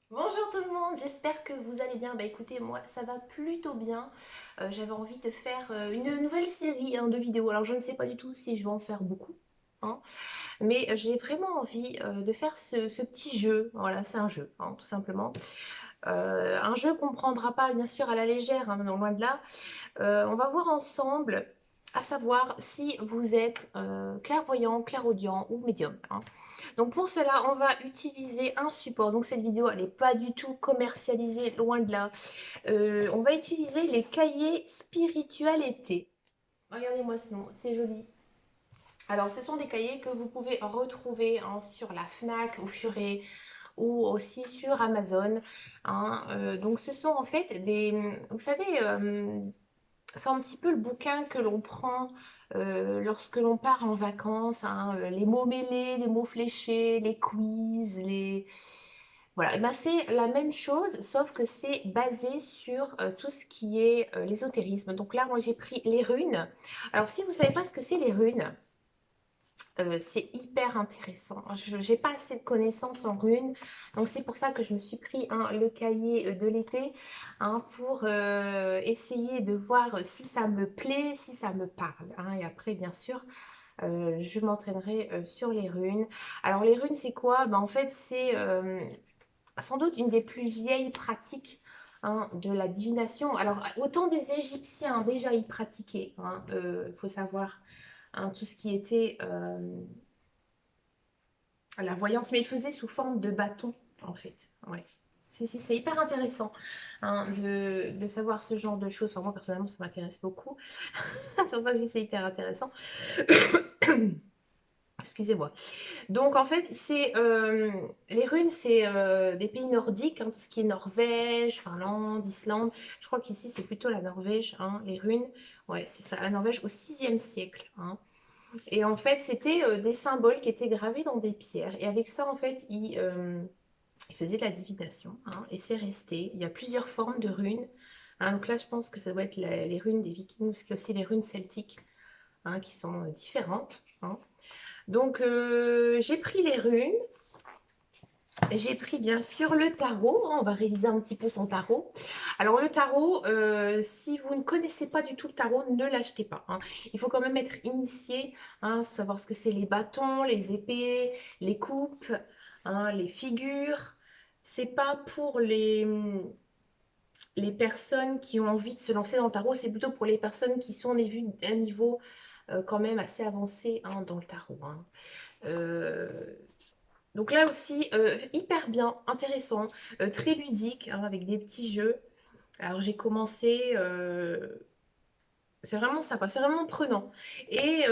Bonjour tout le monde, j'espère que vous allez bien. Bah écoutez, moi ça va plutôt bien. J'avais envie de faire une nouvelle série de vidéos. Alors je ne sais pas du tout si je vais en faire beaucoup, hein, mais j'ai vraiment envie de faire ce petit jeu. Voilà, c'est un jeu, tout simplement. Un jeu qu'on ne prendra pas bien sûr à la légère, non, loin de là. On va voir ensemble, à savoir si vous êtes clairvoyant, clairaudient ou médium, hein. Donc pour cela, on va utiliser un support. Donc cette vidéo, elle n'est pas du tout commercialisée, loin de là. On va utiliser les cahiers spiritualité. Regardez-moi ce nom, c'est joli. Alors ce sont des cahiers que vous pouvez retrouver sur la Fnac, au Furet ou aussi sur Amazon, hein. Donc ce sont en fait des... Vous savez, c'est un petit peu le bouquin que l'on prend lorsque l'on part en vacances, hein, les mots mêlés, les mots fléchés, les quiz, les... Voilà, et ben c'est la même chose, sauf que c'est basé sur tout ce qui est l'ésotérisme. Donc là, moi, j'ai pris les runes. Alors, si vous ne savez pas ce que c'est les runes, c'est hyper intéressant. Je n'ai pas assez de connaissances en runes, donc c'est pour ça que je me suis pris le cahier de l'été, pour essayer de voir si ça me plaît, si ça me parle, hein. Et après, bien sûr, je m'entraînerai sur les runes. Alors les runes, c'est quoi? Ben, en fait, c'est sans doute une des plus vieilles pratiques, de la divination. Alors, autant des Égyptiens, déjà, ils pratiquaient, il faut savoir, tout ce qui était la voyance, mais ils faisaient sous forme de bâton, en fait. Ouais. C'est hyper intéressant, de savoir ce genre de choses. Enfin, moi, personnellement, ça m'intéresse beaucoup. C'est pour ça que je dis que c'est hyper intéressant. Excusez-moi. Donc en fait, c'est les runes, c'est des pays nordiques, tout ce qui est Norvège, Finlande, Islande. Je crois qu'ici c'est plutôt la Norvège, les runes. Ouais, c'est ça, la Norvège au 6e siècle, hein. Et en fait, c'était des symboles qui étaient gravés dans des pierres. Et avec ça, en fait, ils faisaient de la divination, et c'est resté. Il y a plusieurs formes de runes, hein. Donc là, je pense que ça doit être les runes des Vikings, parce qu'il y a aussi les runes celtiques, qui sont différentes, hein. Donc, j'ai pris les runes. J'ai pris bien sûr le tarot, on va réviser un petit peu son tarot. Alors le tarot, si vous ne connaissez pas du tout le tarot, ne l'achetez pas, hein. Il faut quand même être initié, savoir ce que c'est les bâtons, les épées, les coupes, les figures. C'est pas pour les personnes qui ont envie de se lancer dans le tarot, c'est plutôt pour les personnes qui sont à un niveau quand même assez avancé, dans le tarot, hein. Euh, donc là aussi, hyper bien, intéressant, très ludique, avec des petits jeux. Alors j'ai commencé, c'est vraiment sympa, c'est vraiment prenant. Et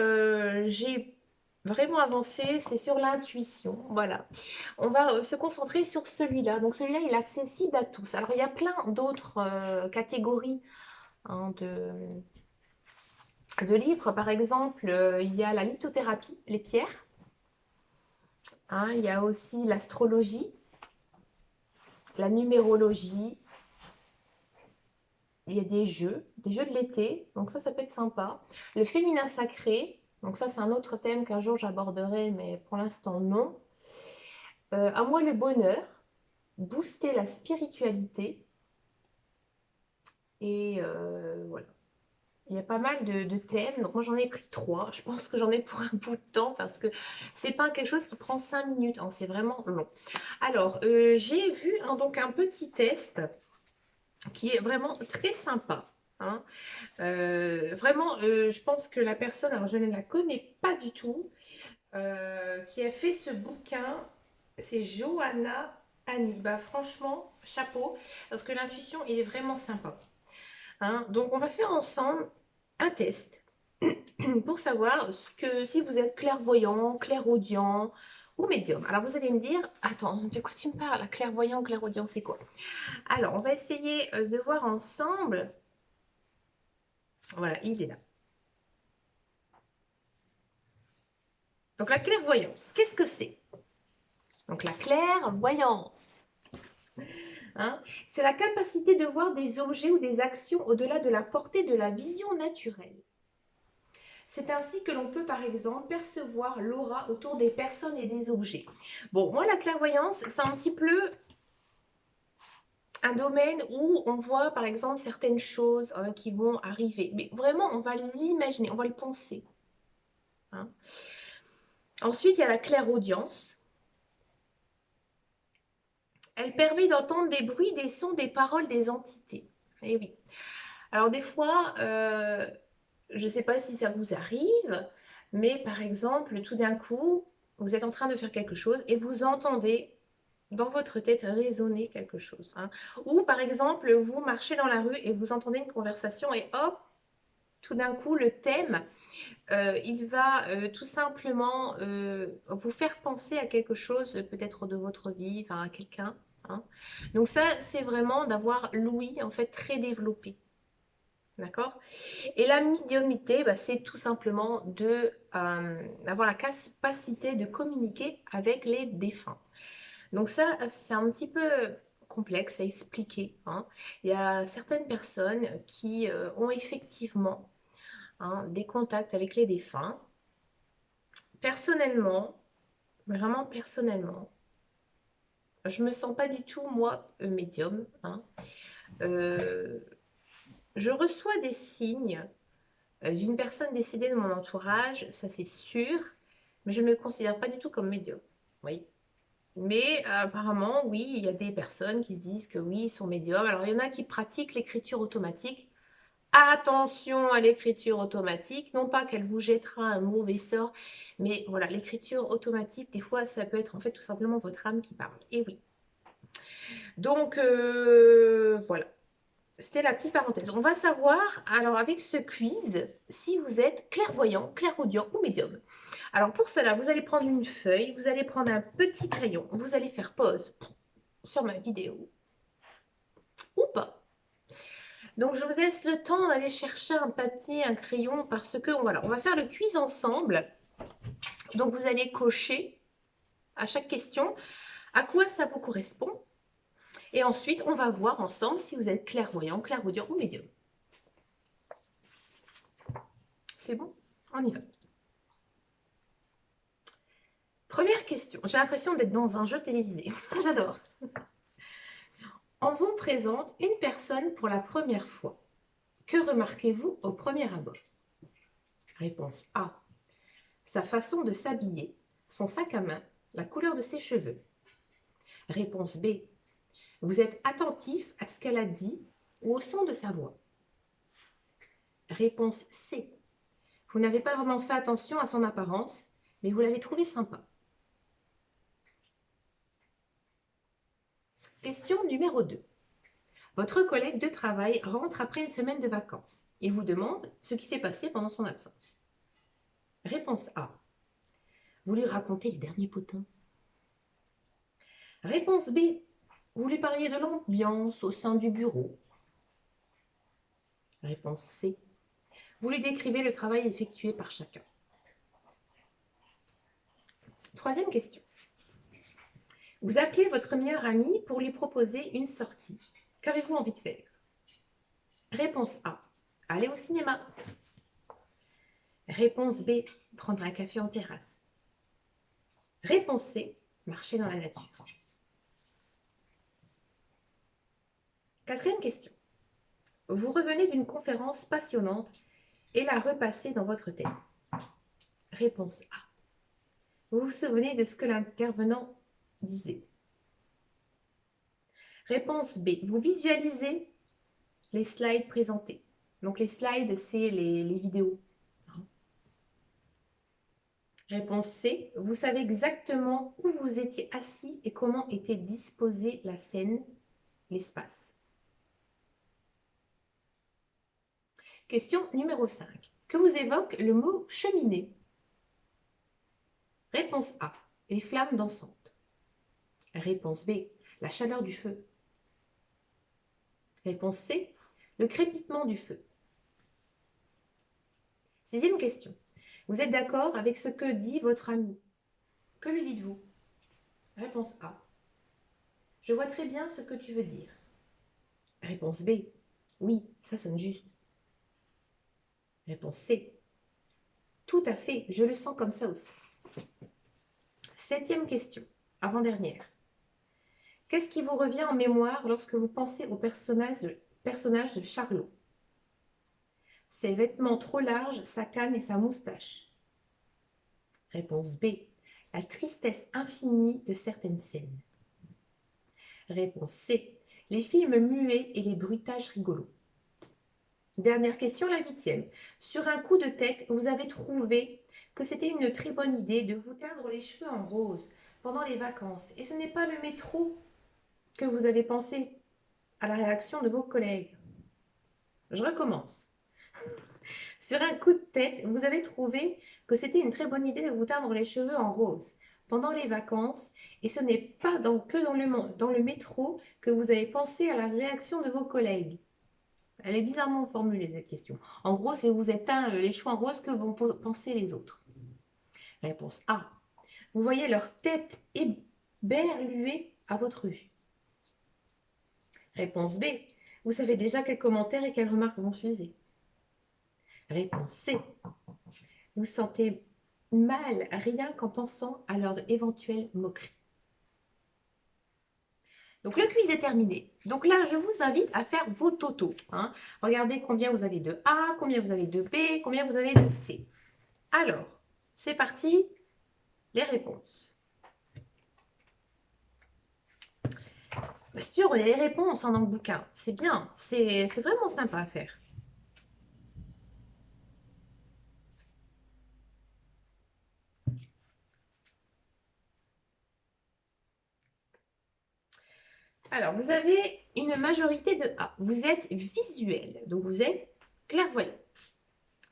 j'ai vraiment avancé, c'est sur l'intuition. Voilà. On va se concentrer sur celui-là. Donc celui-là, il est accessible à tous. Alors il y a plein d'autres catégories, de livres. Par exemple, il y a la lithothérapie, les pierres, il y a aussi l'astrologie, la numérologie. Il y a des jeux de l'été, donc ça peut être sympa. Le féminin sacré, donc ça c'est un autre thème qu'un jour j'aborderai, mais pour l'instant non. À moi le bonheur, booster la spiritualité, et voilà. Il y a pas mal de thèmes, donc moi j'en ai pris trois. Je pense que j'en ai pour un bout de temps parce que c'est pas quelque chose qui prend 5 minutes, c'est vraiment long. Alors, j'ai vu donc un petit test qui est vraiment très sympa, hein. Vraiment, je pense que la personne, alors je ne la connais pas du tout, qui a fait ce bouquin, c'est Johanna Annie. Bah, franchement, chapeau, parce que l'intuition, il est vraiment sympa, hein. Donc, on va faire ensemble un test pour savoir si vous êtes clairvoyant, clairaudient ou médium. Alors, vous allez me dire, attends, de quoi tu me parles? Clairvoyant, clairaudient, c'est quoi? Alors, on va essayer de voir ensemble. Voilà, il est là. Donc la clairvoyance, qu'est-ce que c'est? Donc la clairvoyance, c'est la capacité de voir des objets ou des actions au-delà de la portée de la vision naturelle. C'est ainsi que l'on peut par exemple percevoir l'aura autour des personnes et des objets. Bon, moi la clairvoyance, c'est un petit peu un domaine où on voit par exemple certaines choses hein, qui vont arriver. Mais vraiment, on va l'imaginer, on va le penser. Hein. Ensuite, il y a la clairaudience. Elle permet d'entendre des bruits, des sons, des paroles, des entités. Eh oui. Alors des fois, je ne sais pas si ça vous arrive, mais par exemple, tout d'un coup, vous êtes en train de faire quelque chose et vous entendez dans votre tête résonner quelque chose. Hein. Ou par exemple, vous marchez dans la rue et vous entendez une conversation et hop, tout d'un coup, le thème, il va tout simplement vous faire penser à quelque chose, peut-être de votre vie, enfin à quelqu'un. Hein. Donc ça, c'est vraiment d'avoir l'ouïe en fait très développé. D'accord? Et la médiumnité, bah, c'est tout simplement d'avoir la capacité de communiquer avec les défunts. Donc ça, c'est un petit peu complexe à expliquer. Hein. Il y a certaines personnes qui ont effectivement hein, des contacts avec les défunts. Personnellement, vraiment personnellement, je me sens pas du tout, moi, médium. Hein. Euh, je reçois des signes d'une personne décédée de mon entourage, ça c'est sûr, mais je ne me considère pas du tout comme médium. Oui. Mais apparemment, oui, il y a des personnes qui se disent que oui, ils sont médiums. Alors, il y en a qui pratiquent l'écriture automatique. Attention à l'écriture automatique, non pas qu'elle vous jettera un mauvais sort, mais voilà, l'écriture automatique, des fois, ça peut être en fait tout simplement votre âme qui parle. Et oui. Donc, voilà. C'était la petite parenthèse. On va savoir, alors avec ce quiz, si vous êtes clairvoyant, clairaudient ou médium. Alors pour cela, vous allez prendre une feuille, vous allez prendre un petit crayon, vous allez faire pause sur ma vidéo ou pas. Donc je vous laisse le temps d'aller chercher un papier, un crayon parce que voilà, on va faire le quiz ensemble. Donc vous allez cocher à chaque question à quoi ça vous correspond. Et ensuite, on va voir ensemble si vous êtes clairvoyant, clairaudient ou médium. C'est bon? On y va. Première question. J'ai l'impression d'être dans un jeu télévisé. J'adore. On vous présente une personne pour la première fois. Que remarquez-vous au premier abord? Réponse A. Sa façon de s'habiller, son sac à main, la couleur de ses cheveux. Réponse B. Vous êtes attentif à ce qu'elle a dit ou au son de sa voix. Réponse C. Vous n'avez pas vraiment fait attention à son apparence, mais vous l'avez trouvé sympa. Question numéro 2. Votre collègue de travail rentre après une semaine de vacances. Il vous demande ce qui s'est passé pendant son absence. Réponse A. Vous lui racontez les derniers potins. Réponse B. Vous lui parliez de l'ambiance au sein du bureau. Réponse C. Vous lui décrivez le travail effectué par chacun. Troisième question. Vous appelez votre meilleur ami pour lui proposer une sortie. Qu'avez-vous envie de faire? Réponse A. Aller au cinéma. Réponse B. Prendre un café en terrasse. Réponse C. Marcher dans la nature. Quatrième question. Vous revenez d'une conférence passionnante et la repassez dans votre tête. Réponse A. Vous vous souvenez de ce que l'intervenant disait. Réponse B. Vous visualisez les slides présentés. Donc les slides, c'est les vidéos. Réponse C. Vous savez exactement où vous étiez assis et comment était disposée la scène, l'espace. Question numéro 5. Que vous évoque le mot cheminée? Réponse A. Les flammes dansantes. Réponse B. La chaleur du feu. Réponse C. Le crépitement du feu. Sixième question. Vous êtes d'accord avec ce que dit votre ami? Que lui dites-vous? Réponse A. Je vois très bien ce que tu veux dire. Réponse B. Oui, ça sonne juste. Réponse C. Tout à fait, je le sens comme ça aussi. Septième question, avant-dernière. Qu'est-ce qui vous revient en mémoire lorsque vous pensez au personnage de Charlot? Ses vêtements trop larges, sa canne et sa moustache. Réponse B. La tristesse infinie de certaines scènes. Réponse C. Les films muets et les bruitages rigolos. Dernière question, la 8e. Sur un coup de tête, vous avez trouvé que c'était une très bonne idée de vous teindre les cheveux en rose pendant les vacances. Et ce n'est pas le métro que vous avez pensé à la réaction de vos collègues. Je recommence. Sur un coup de tête, vous avez trouvé que c'était une très bonne idée de vous teindre les cheveux en rose pendant les vacances et ce n'est pas que dans le métro que vous avez pensé à la réaction de vos collègues. Elle est bizarrement formulée cette question. En gros, c'est vous êtes teint les cheveux en rose que vont penser les autres. Réponse A. Vous voyez leur tête éberluée à votre vue. Réponse B. Vous savez déjà quels commentaires et quelles remarques vont s'user. Réponse C. Vous sentez mal rien qu'en pensant à leur éventuelle moquerie. Donc le quiz est terminé. Donc là, je vous invite à faire vos totaux. Hein. Regardez combien vous avez de A, combien vous avez de B, combien vous avez de C. Alors, c'est parti, les réponses. Bien sûr, il y a les réponses dans le bouquin. C'est bien, c'est vraiment sympa à faire. Alors, vous avez une majorité de A. Vous êtes visuel, donc vous êtes clairvoyant.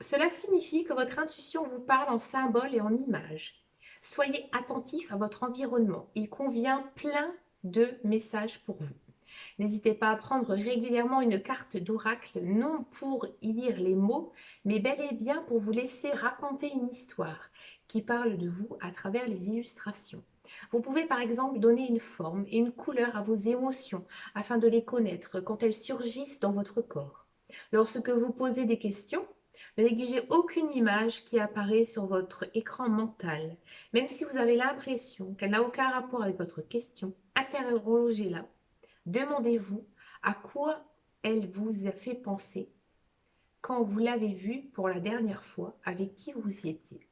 Cela signifie que votre intuition vous parle en symboles et en images. Soyez attentif à votre environnement. Il convient plein de messages pour vous. N'hésitez pas à prendre régulièrement une carte d'oracle, non pour y lire les mots, mais bel et bien pour vous laisser raconter une histoire qui parle de vous à travers les illustrations. Vous pouvez par exemple donner une forme et une couleur à vos émotions afin de les connaître quand elles surgissent dans votre corps. Lorsque vous posez des questions, ne négligez aucune image qui apparaît sur votre écran mental. Même si vous avez l'impression qu'elle n'a aucun rapport avec votre question, interrogez-la. Demandez-vous à quoi elle vous a fait penser quand vous l'avez vue pour la dernière fois, avec qui vous y étiez.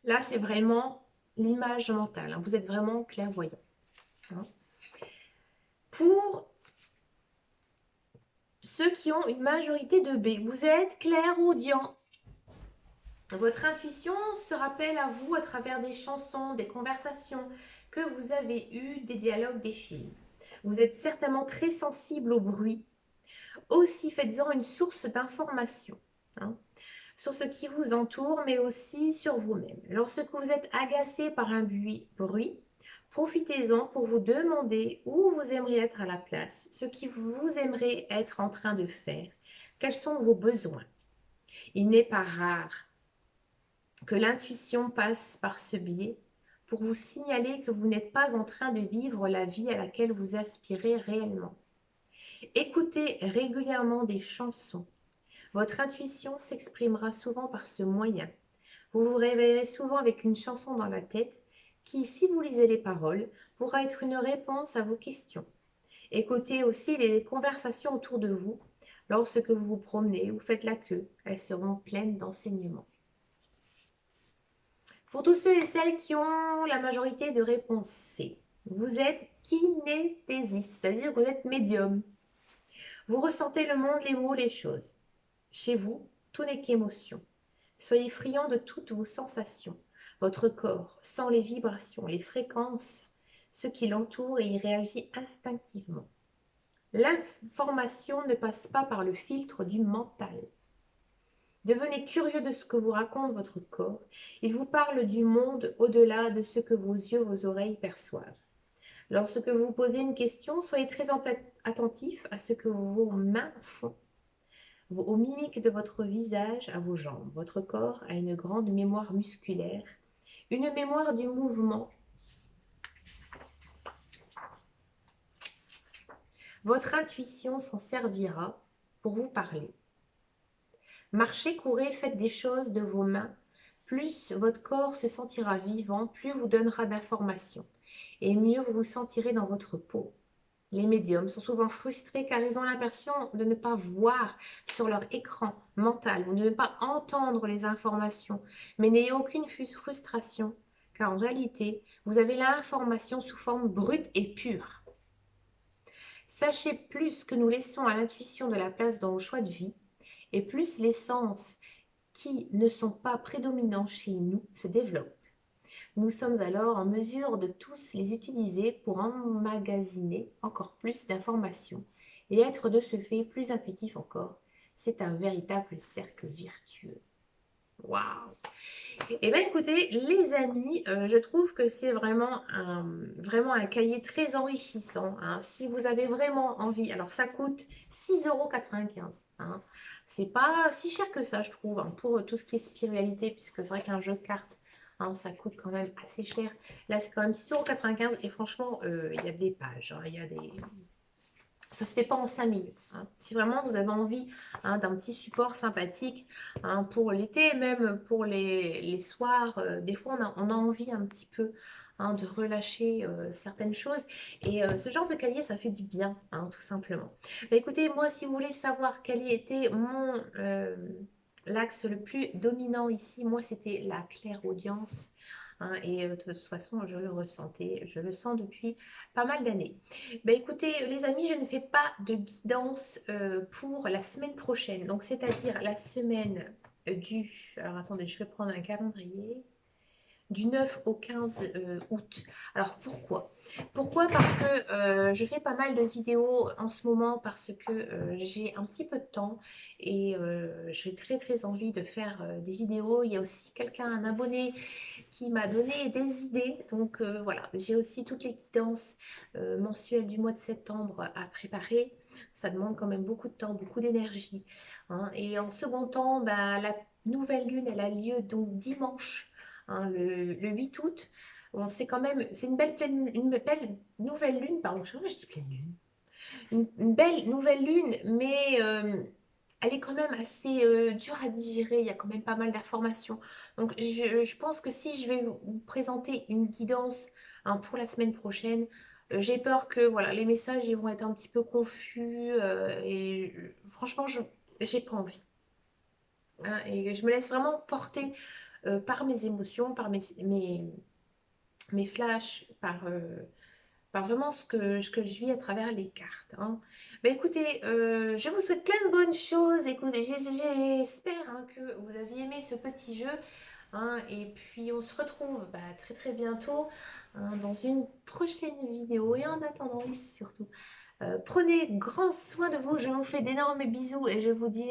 Là, c'est vraiment l'image mentale. Hein. Vous êtes vraiment clairvoyant. Hein. Pour ceux qui ont une majorité de B, vous êtes clairaudient. Votre intuition se rappelle à vous à travers des chansons, des conversations que vous avez eues, des dialogues, des films. Vous êtes certainement très sensible au bruit. Aussi, faites-en une source d'information hein, sur ce qui vous entoure, mais aussi sur vous-même. Lorsque vous êtes agacé par un bruit, profitez-en pour vous demander où vous aimeriez être à la place, ce qui vous aimeriez être en train de faire, quels sont vos besoins. Il n'est pas rare que l'intuition passe par ce biais pour vous signaler que vous n'êtes pas en train de vivre la vie à laquelle vous aspirez réellement. Écoutez régulièrement des chansons. Votre intuition s'exprimera souvent par ce moyen. Vous vous réveillerez souvent avec une chanson dans la tête qui, si vous lisez les paroles, pourra être une réponse à vos questions. Écoutez aussi les conversations autour de vous. Lorsque vous vous promenez ou faites la queue, elles seront pleines d'enseignements. Pour tous ceux et celles qui ont la majorité de réponses C, vous êtes kinéthésiste, c'est-à-dire que vous êtes médium. Vous ressentez le monde, les mots, les choses. Chez vous, tout n'est qu'émotion. Soyez friand de toutes vos sensations. Votre corps sent les vibrations, les fréquences, ce qui l'entoure et y réagit instinctivement. L'information ne passe pas par le filtre du mental. Devenez curieux de ce que vous raconte votre corps. Il vous parle du monde au-delà de ce que vos yeux, vos oreilles perçoivent. Lorsque vous posez une question, soyez très attentif à ce que vos mains font, aux mimiques de votre visage, à vos jambes. Votre corps a une grande mémoire musculaire, une mémoire du mouvement. Votre intuition s'en servira pour vous parler. Marchez, courez, faites des choses de vos mains. Plus votre corps se sentira vivant, plus vous donnera d'informations. et mieux vous vous sentirez dans votre peau. Les médiums sont souvent frustrés car ils ont l'impression de ne pas voir sur leur écran mental ou de ne pas entendre les informations. Mais n'ayez aucune frustration car en réalité, vous avez l'information sous forme brute et pure. Sachez plus que nous laissons à l'intuition de la place dans nos choix de vie et plus les sens qui ne sont pas prédominants chez nous se développent. Nous sommes alors en mesure de tous les utiliser pour emmagasiner encore plus d'informations et être de ce fait plus intuitif encore. C'est un véritable cercle vertueux. Waouh! Eh bien écoutez, les amis, je trouve que c'est vraiment un cahier très enrichissant, hein. Si vous avez vraiment envie, alors ça coûte 6,95 €, hein. C'est pas si cher que ça, je trouve, hein, pour tout ce qui est spiritualité, puisque c'est vrai qu'un jeu de cartes, hein, ça coûte quand même assez cher. Là, c'est quand même 6,95 € et franchement, il y a des pages, hein, il y a des... Ça se fait pas en 5 minutes, hein. Si vraiment vous avez envie, hein, d'un petit support sympathique, hein, pour l'été, même pour les soirs, des fois on a envie un petit peu, hein, de relâcher certaines choses. Et ce genre de cahier, ça fait du bien, hein, tout simplement. Bah, écoutez, moi, si vous voulez savoir quel était l'axe le plus dominant ici, moi, c'était la clairaudience, hein, et de toute façon, je le ressentais, je le sens depuis pas mal d'années. Ben écoutez, les amis, je ne fais pas de guidance pour la semaine prochaine. Donc, c'est-à-dire la semaine du... Alors, attendez, je vais prendre un calendrier. Du 9 au 15 août. Alors, pourquoi? Pourquoi? Parce que je fais pas mal de vidéos en ce moment parce que j'ai un petit peu de temps et j'ai très très envie de faire des vidéos. Il y a aussi quelqu'un, un abonné, qui m'a donné des idées. Donc voilà, j'ai aussi toutes les guidances mensuelles du mois de septembre à préparer. Ça demande quand même beaucoup de temps, beaucoup d'énergie, hein. Et en second temps, bah, la nouvelle lune, elle a lieu donc dimanche, hein, le 8 août. Bon, c'est quand même, c'est une belle nouvelle lune, pardon, je dis pleine lune. Une belle nouvelle lune, mais elle est quand même assez dure à digérer. Il y a quand même pas mal d'informations. Donc, je pense que si je vais vous présenter une guidance, hein, pour la semaine prochaine, j'ai peur que voilà, les messages ils vont être un petit peu confus et franchement, je j'ai pas envie, hein. Et je me laisse vraiment porter par mes émotions, par mes flashs, par vraiment ce que je vis à travers les cartes, hein. Bah, écoutez, je vous souhaite plein de bonnes choses. Écoutez, j'espère, hein, que vous avez aimé ce petit jeu, hein, et puis on se retrouve bah, très très bientôt, hein, dans une prochaine vidéo. Et en attendant, et surtout, prenez grand soin de vous. Je vous fais d'énormes bisous et je vous dis